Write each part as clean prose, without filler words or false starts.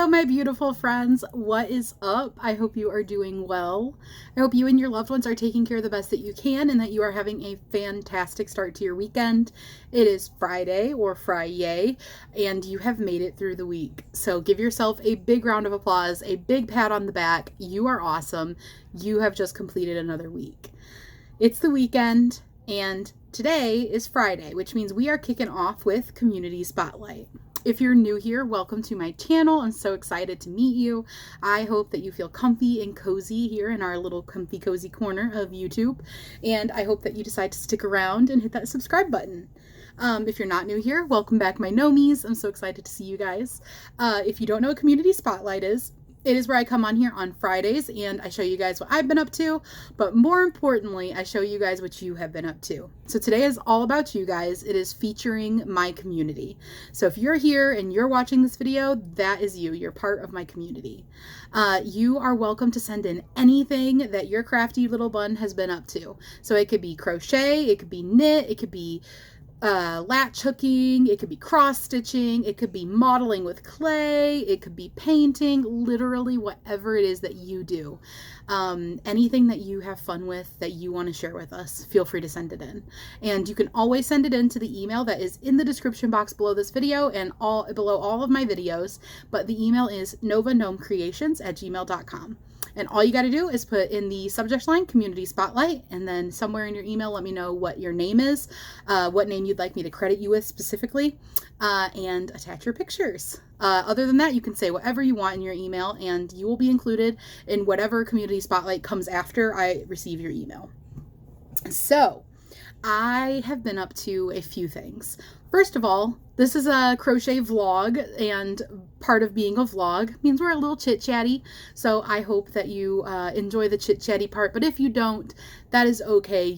Hello, my beautiful friends. What is up? I hope you are doing well. I hope you and your loved ones are taking care of the best that you can and that you are having a fantastic start to your weekend. It is Friday or Friday, and you have made it through the week. So give yourself a big round of applause, a big pat on the back. You are awesome. You have just completed another week. It's the weekend, and today is Friday, which means we are kicking off with Community Spotlight. If you're new here, welcome to my channel. I'm so excited to meet you. I hope that you feel comfy and cozy here in our little comfy cozy corner of YouTube. And I hope that you decide to stick around and hit that subscribe button. If you're not new here, welcome back, my nomies. I'm so excited to see you guys. If you don't know what Community Spotlight is, it is where I come on here on Fridays and I show you guys what I've been up to, but more importantly, I show you guys what you have been up to. So today is all about you guys. It is featuring my community. So if you're here and you're watching this video, that is you. You're part of my community. You are welcome to send in anything that your crafty little bun has been up to. So it could be crochet, it could be knit, it could be latch hooking, it could be cross stitching, it could be modeling with clay, it could be painting, literally whatever it is that you do. Anything that you have fun with that you want to share with us, feel free to send it in. And you can always send it in to the email that is in the description box below this video and below all of my videos, but the email is novagnomecreations@gmail.com. And all you got to do is put in the subject line, Community Spotlight, and then somewhere in your email, let me know what your name is, what name you'd like me to credit you with specifically, and attach your pictures. Other than that, you can say whatever you want in your email, and you will be included in whatever Community Spotlight comes after I receive your email. So, I have been up to a few things. First of all, this is a crochet vlog, and part of being a vlog means we're a little chit-chatty, so I hope that you enjoy the chit-chatty part, but if you don't, that is okay.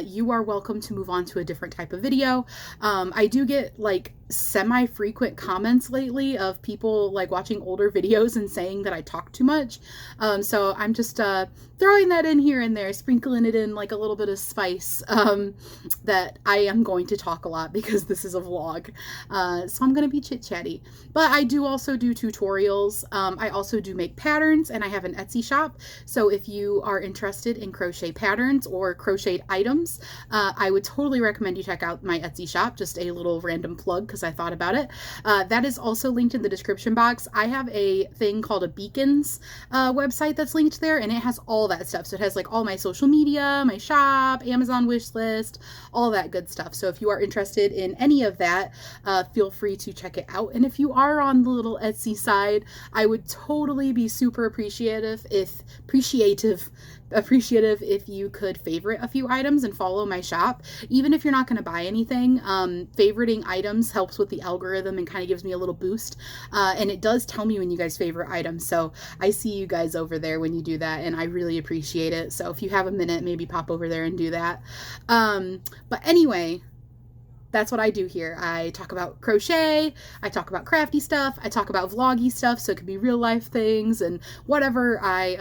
You are welcome to move on to a different type of video. I do get like semi-frequent comments lately of people like watching older videos and saying that I talk too much, so I'm just throwing that in here and there, sprinkling it in like a little bit of spice, that I am going to talk a lot because this is a vlog. So I'm going to be chit-chatty, but I do also do tutorials. I also do make patterns, and I have an Etsy shop. So if you are interested in crochet patterns or crocheted items, I would totally recommend you check out my Etsy shop. Just a little random plug because I thought about it. That is also linked in the description box. I have a thing called a Beacons website that's linked there, and it has all that stuff. So it has like all my social media, my shop, Amazon wish list, all that good stuff. So if you are interested in any of that, feel free to check it out. And if you are on the little Etsy side, I would totally be super appreciative if you could favorite a few items and follow my shop. Even if you're not going to buy anything, favoriting items helps with the algorithm and kind of gives me a little boost. And it does tell me when you guys favorite items. So I see you guys over there when you do that, and I really appreciate it. So if you have a minute, maybe pop over there and do that. But anyway, that's what I do here. I talk about crochet, I talk about crafty stuff, I talk about vloggy stuff, so it could be real life things and whatever I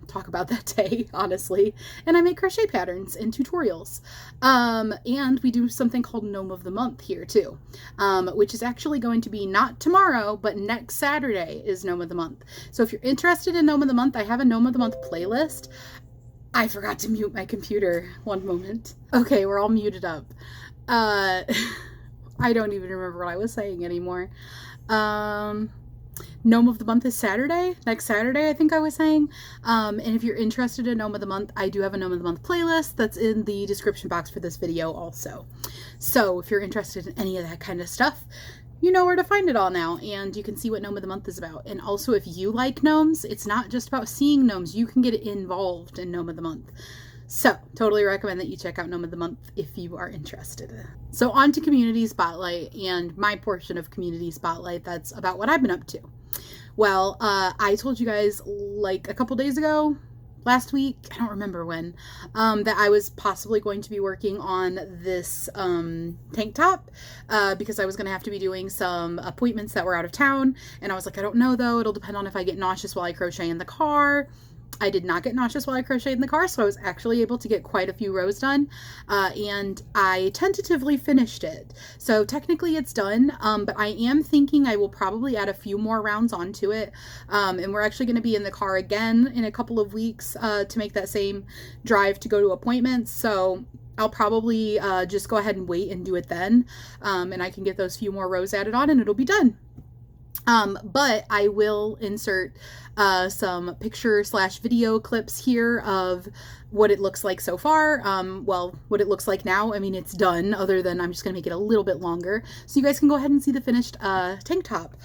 talk about that day, honestly. And I make crochet patterns and tutorials. And we do something called Gnome of the Month here too, which is actually going to be not tomorrow, but next Saturday is Gnome of the Month. So if you're interested in Gnome of the Month, I have a Gnome of the Month playlist. I forgot to mute my computer. One moment. Okay, we're all muted up. I don't even remember what I was saying anymore. Gnome of the Month is Saturday, next Saturday, I think I was saying. And if you're interested in Gnome of the Month, I do have a Gnome of the Month playlist that's in the description box for this video also. So if you're interested in any of that kind of stuff, you know where to find it all now, and you can see what Gnome of the Month is about. And also, if you like gnomes, it's not just about seeing gnomes. You can get involved in Gnome of the Month. So, totally recommend that you check out Gnome of the Month if you are interested. So, on to Community Spotlight and my portion of Community Spotlight that's about what I've been up to. Well, I told you guys like a couple days ago, last week, I don't remember when, that I was possibly going to be working on this tank top because I was going to have to be doing some appointments that were out of town. And I was like, I don't know though, it'll depend on if I get nauseous while I crochet in the car. I did not get nauseous while I crocheted in the car, so I was actually able to get quite a few rows done, and I tentatively finished it. So technically it's done, but I am thinking I will probably add a few more rounds onto it, and we're actually going to be in the car again in a couple of weeks to make that same drive to go to appointments, so I'll probably just go ahead and wait and do it then, and I can get those few more rows added on and it'll be done. But I will insert some picture/video clips here of what it looks like so far. Well, what it looks like now. I mean, it's done, other than I'm just going to make it a little bit longer. So you guys can go ahead and see the finished tank top.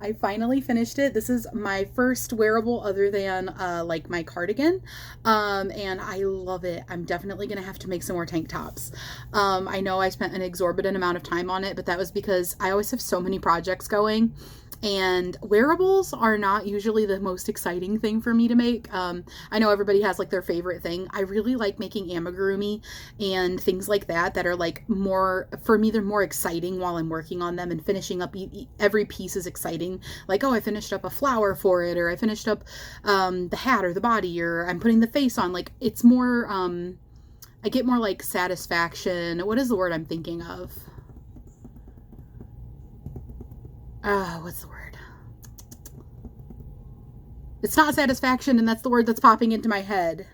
I finally finished it. This is my first wearable other than like my cardigan, and I love it. I'm definitely gonna have to make some more tank tops. I know I spent an exorbitant amount of time on it, but that was because I always have so many projects going, and wearables are not usually the most exciting thing for me to make. I know everybody has like their favorite thing. I really like making amigurumi and things like that are like more, for me, they're more exciting while I'm working on them, and finishing up every piece is exciting. Like, oh, I finished up a flower for it, or I finished up the hat or the body, or I'm putting the face on. Like, it's more, I get more like satisfaction. What is the word I'm thinking of? What's the word? It's not satisfaction, and that's the word that's popping into my head.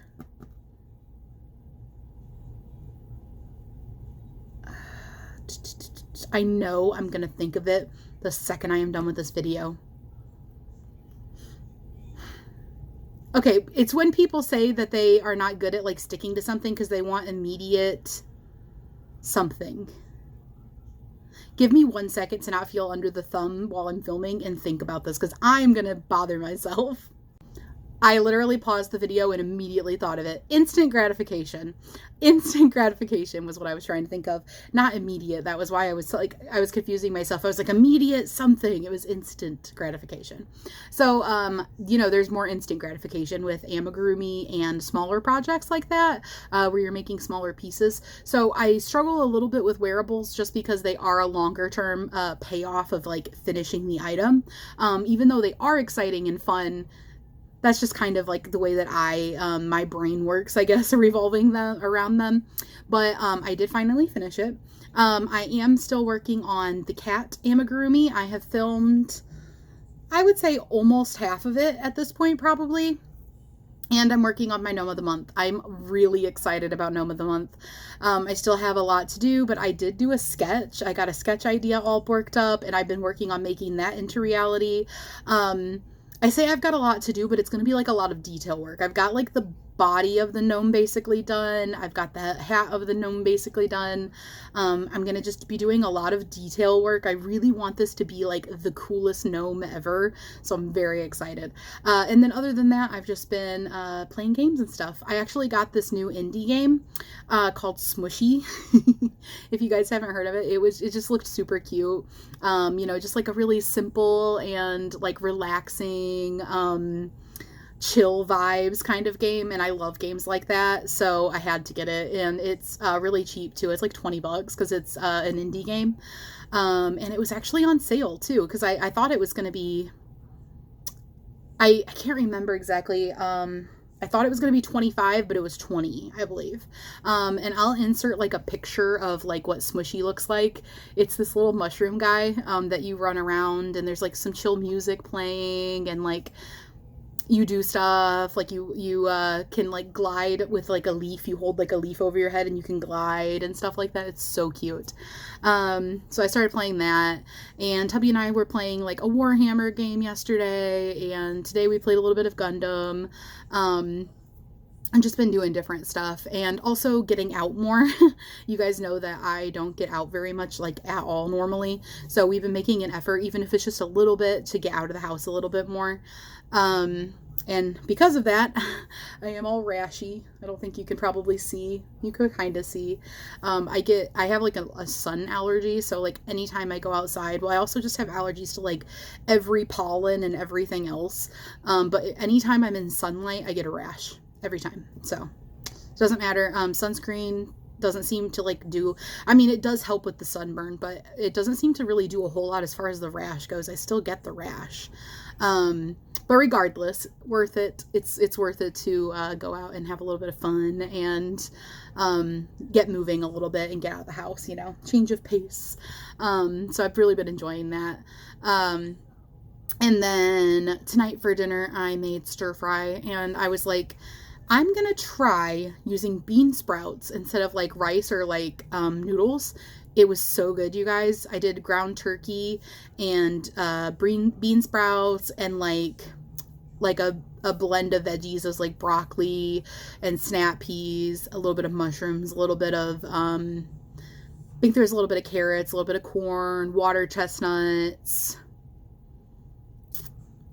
I know I'm gonna think of it the second I am done with this video. Okay, it's when people say that they are not good at like sticking to something because they want immediate something. Give me 1 second to not feel under the thumb while I'm filming and think about this, because I'm gonna bother myself. I literally paused the video and immediately thought of it. Instant gratification. Instant gratification was what I was trying to think of. Not immediate. That was why I was like, I was confusing myself. I was like, immediate something. It was instant gratification. So, you know, there's more instant gratification with amigurumi and smaller projects like that, where you're making smaller pieces. So I struggle a little bit with wearables just because they are a longer term payoff of like finishing the item. Even though they are exciting and fun, that's just kind of like the way that my brain works, I guess, revolving around them. But I did finally finish it. I am still working on the cat amigurumi. I have filmed, I would say, almost half of it at this point, probably. And I'm working on my Gnome of the Month. I'm really excited about Gnome of the Month. I still have a lot to do, but I did do a sketch. I got a sketch idea all worked up, and I've been working on making that into reality. I say I've got a lot to do, but it's going to be like a lot of detail work. I've got like the body of the gnome basically done. I've got the hat of the gnome basically done. I'm going to just be doing a lot of detail work. I really want this to be like the coolest gnome ever. So I'm very excited. And then other than that, I've just been playing games and stuff. I actually got this new indie game called Smushy. If you guys haven't heard of it, it just looked super cute. You know, just like a really simple and like relaxing, chill vibes kind of game, and I love games like that, so I had to get it. And it's really cheap too. It's like $20 because it's an indie game, and it was actually on sale too, because I thought it was going to be, I can't remember exactly. I thought it was going to be 25, but it was 20, I believe. And I'll insert like a picture of like what Smushy looks like. It's this little mushroom guy that you run around, and there's like some chill music playing, and like you do stuff like you can like glide with like a leaf. You hold like a leaf over your head and you can glide and stuff like that. It's so cute. So I started playing that, and Tubby and I were playing like a Warhammer game yesterday, and today we played a little bit of Gundam. I've just been doing different stuff and also getting out more. You guys know that I don't get out very much, like at all normally. So we've been making an effort, even if it's just a little bit, to get out of the house a little bit more. And because of that, I am all rashy. I don't think you can probably see. You could kind of see. I have like a sun allergy. So like anytime I go outside, well, I also just have allergies to like every pollen and everything else. But anytime I'm in sunlight, I get a rash every time. So it doesn't matter. Sunscreen doesn't seem to like do, I mean, it does help with the sunburn, but it doesn't seem to really do a whole lot as far as the rash goes. I still get the rash. But regardless, worth it. It's worth it to go out and have a little bit of fun and get moving a little bit and get out of the house, you know, change of pace. So I've really been enjoying that. And then tonight for dinner, I made stir fry, and I was like, I'm gonna try using bean sprouts instead of like rice or like noodles. It was so good, you guys. I did ground turkey and bean sprouts and like a blend of veggies. It was like broccoli and snap peas, a little bit of mushrooms, a little bit of I think there's a little bit of carrots, a little bit of corn, water chestnuts,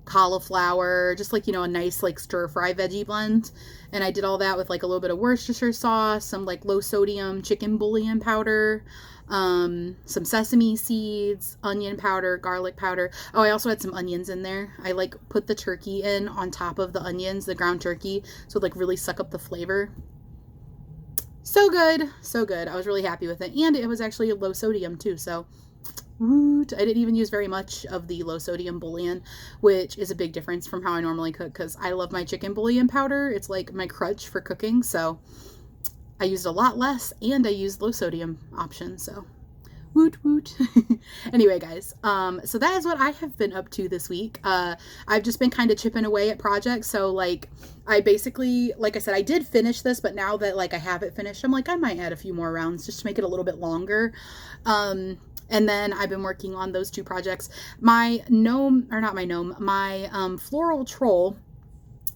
cauliflower, just like, you know, a nice like stir fry veggie blend. And I did all that with like a little bit of Worcestershire sauce, some like low sodium chicken bouillon powder, some sesame seeds, onion powder, garlic powder. Oh, I also had some onions in there. I like put the turkey in on top of the onions, the ground turkey, so it like really suck up the flavor. So good, so good. I was really happy with it, and it was actually low sodium too, so woot. I didn't even use very much of the low sodium bouillon, which is a big difference from how I normally cook, because I love my chicken bouillon powder. It's like my crutch for cooking, so I used a lot less, and I used low sodium options, so woot woot. Anyway, guys, so that is what I have been up to this week. I've just been kind of chipping away at projects. So like I basically, like I said, I did finish this, but now that like I have it finished, I'm like, I might add a few more rounds just to make it a little bit longer. And then I've been working on those two projects. My gnome, or not my gnome, my floral troll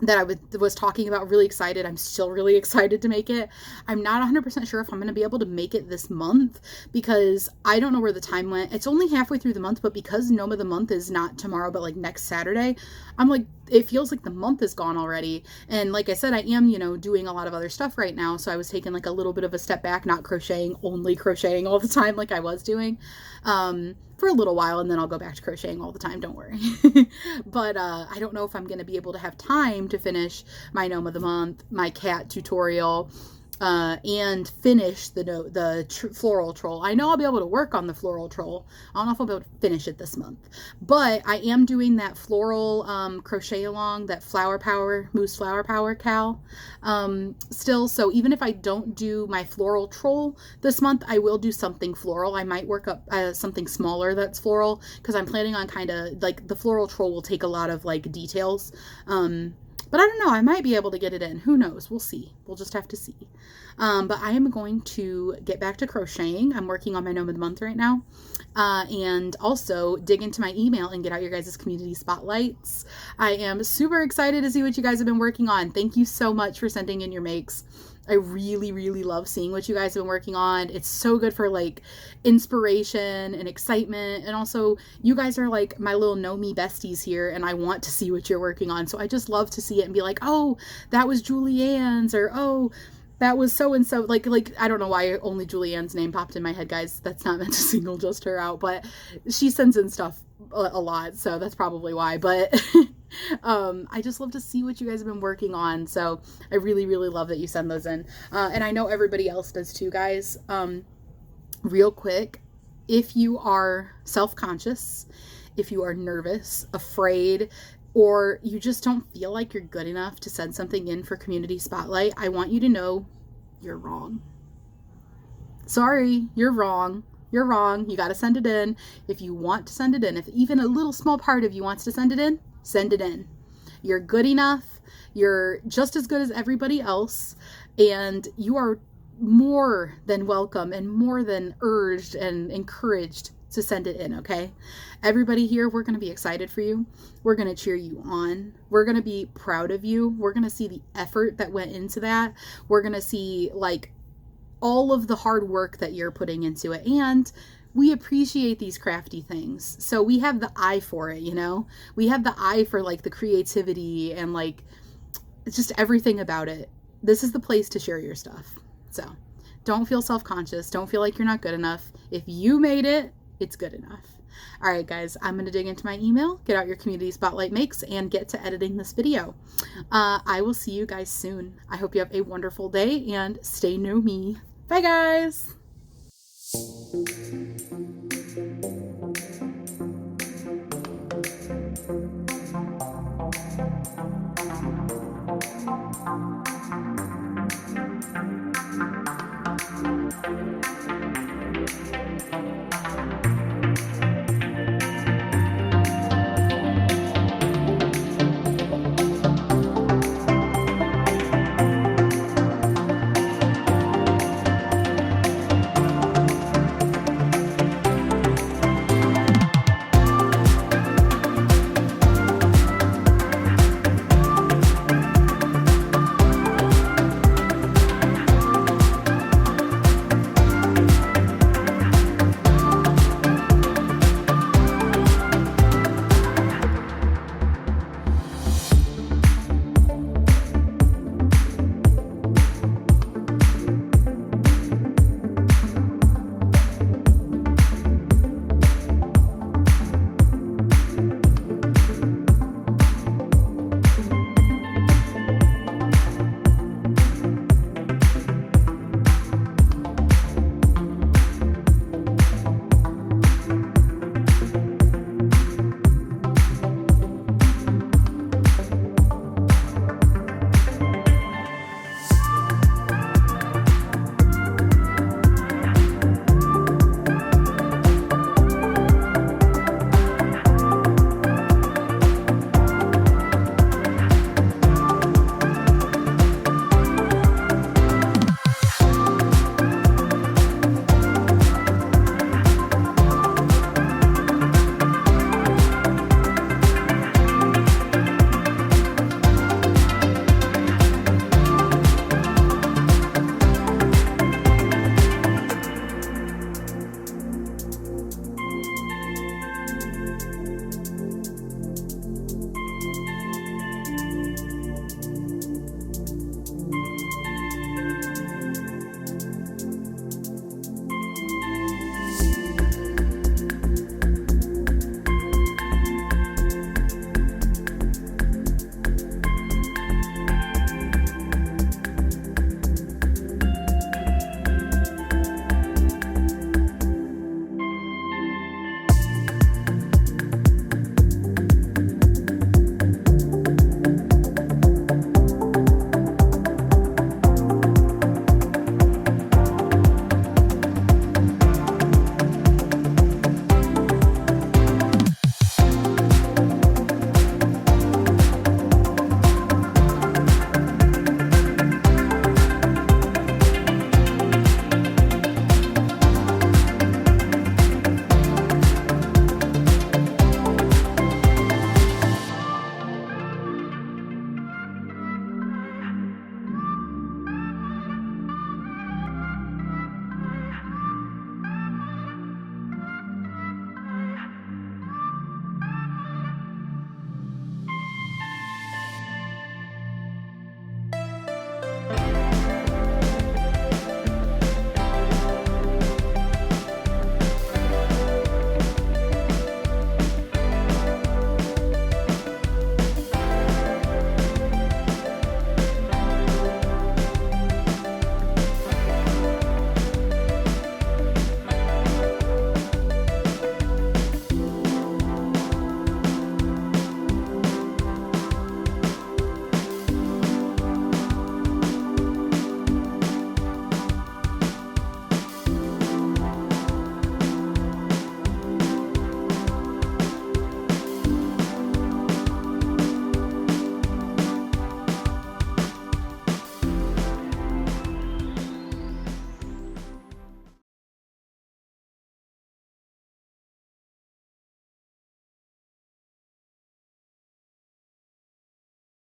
that I was talking about, really excited. I'm still really excited to make it. I'm not 100% sure if I'm going to be able to make it this month, because I don't know where the time went. It's only halfway through the month, but because Gnome of the Month is not tomorrow, but like next Saturday, I'm like, it feels like the month is gone already. And like I said, I am, you know, doing a lot of other stuff right now. So I was taking like a little bit of a step back, not only crocheting all the time like I was doing. For a little while, and then I'll go back to crocheting all the time, don't worry. But I don't know if I'm going to be able to have time to finish my Gnome of the Month, my cat tutorial, and finish the floral troll. I know I'll be able to work on the floral troll. I don't know if I'll be able to finish it this month, but I am doing that floral crochet along, that Moose Flower Power Cal still. So even if I don't do my floral troll this month, I will do something floral. I might work up something smaller that's floral, because I'm planning on kind of like, the floral troll will take a lot of like details. But I don't know, I might be able to get it in. Who knows? We'll see. We'll just have to see. But I am going to get back to crocheting. I'm working on my Gnome of the Month right now. And also dig into my email and get out your guys' community spotlights. I am super excited to see what you guys have been working on. Thank you so much for sending in your makes. I really, really love seeing what you guys have been working on. It's so good for like inspiration and excitement. And also, you guys are like my little know me besties here, and I want to see what you're working on. So I just love to see it and be like, oh, that was Julianne's, or oh, that was so-and-so. Like, I don't know why only Julianne's name popped in my head, guys. That's not meant to single just her out, but she sends in stuff a lot, so that's probably why. But I just love to see what you guys have been working on. So I really, really love that you send those in. And I know everybody else does too, guys. Real quick, if you are self-conscious, if you are nervous, afraid, or you just don't feel like you're good enough to send something in for Community Spotlight, I want you to know you're wrong. Sorry, you're wrong. You're wrong. You got to send it in. If you want to send it in, if even a little small part of you wants to send it in, send it in. You're good enough. You're just as good as everybody else. And you are more than welcome and more than urged and encouraged So send it in, okay? Everybody here, we're going to be excited for you. We're going to cheer you on. We're going to be proud of you. We're going to see the effort that went into that. We're going to see like all of the hard work that you're putting into it. And we appreciate these crafty things. So we have the eye for it, you know? We have the eye for like the creativity and like it's just everything about it. This is the place to share your stuff. So don't feel self-conscious. Don't feel like you're not good enough. If you made it, it's good enough. All right, guys, I'm going to dig into my email, get out your community spotlight makes, and get to editing this video. I will see you guys soon. I hope you have a wonderful day and stay know me. Bye, guys.